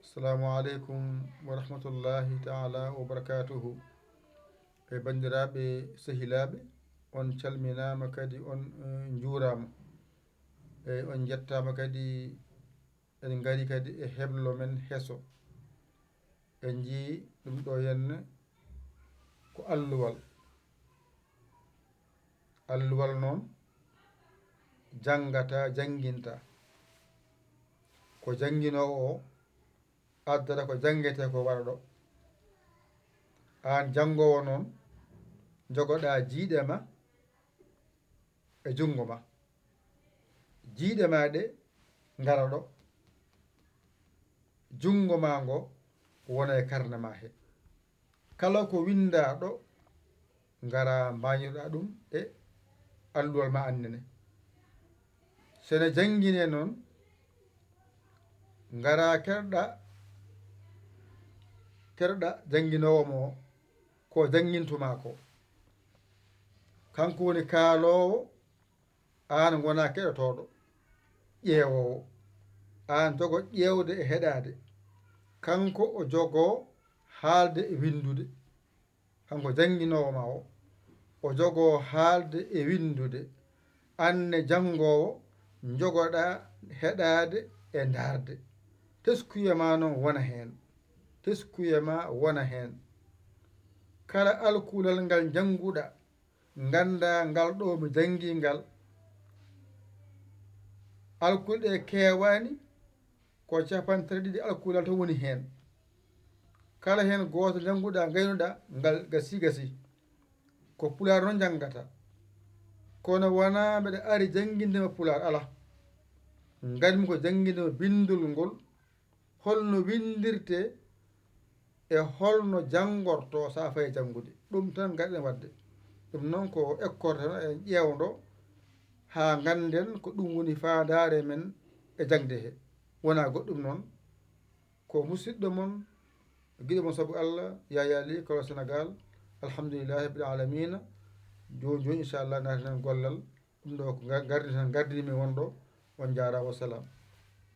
Assalamu aleykum wa rahmatullahi taala wa barakatuhu. E bandiraɓe sehilaɓe, on calminama kadi on juurama, e on jettama kadi en gari kadi e heblo men heeso. En jii ɗum ɗo henne ko alluwal noon jangata janginta, ko janginowo o addata ko jangete ko wara ɗo. An jangowo noon jogoɗa jiiɗe ma e jungo ma, jiiɗe ma ɗe ngara ɗo, jungo ma ngo wona e karne ma he. Kala ko winda ɗo ngara mbañirɗa ɗum e alluwal ma annene. Sene jangine noon ngara keɗoɗa janginowo mo ko jangintuma ko. Kanko woni kaalowo, an gona keɗotoɗo ƴeewowo. An jogo ƴewde e heɗade, kanko o jogo haalde e windude. Kanko janginowo ma o jogo haalde e windude. Anne jangowo jogoɗa heɗade e darde. Teskuyema noon wona hen. Kala alkulal ngal janguɗa ganda ngal ɗo mi jangi ngal, alkulɗe kewani ko 32 alkulal to woni hen. Kala hen goto janguɗa gaynuɗa ngal gasi ko Pulaar noon jangata, kono wona mbeɗa ari jangindema Pulaar, ala. Ganmi ko jangguindema bindol ngol, holno windirte e holno jangorto sa fayi jangude. Ɗum tan garɗen wadde. Ɗum noon ko école tan en ƴewdo ha ganden ko ɗum woni fandare men e jangde he. Wona goɗɗum noon, ko musidɗo mon, guiɗo mon saabu Allah, Yaya Ly kolo Sénégal, alhamdulillahi rabbil alamina. Joni inchallah naten gollal. Ɗum ɗo ko gardini min wonɗo. On jarama, wassalam.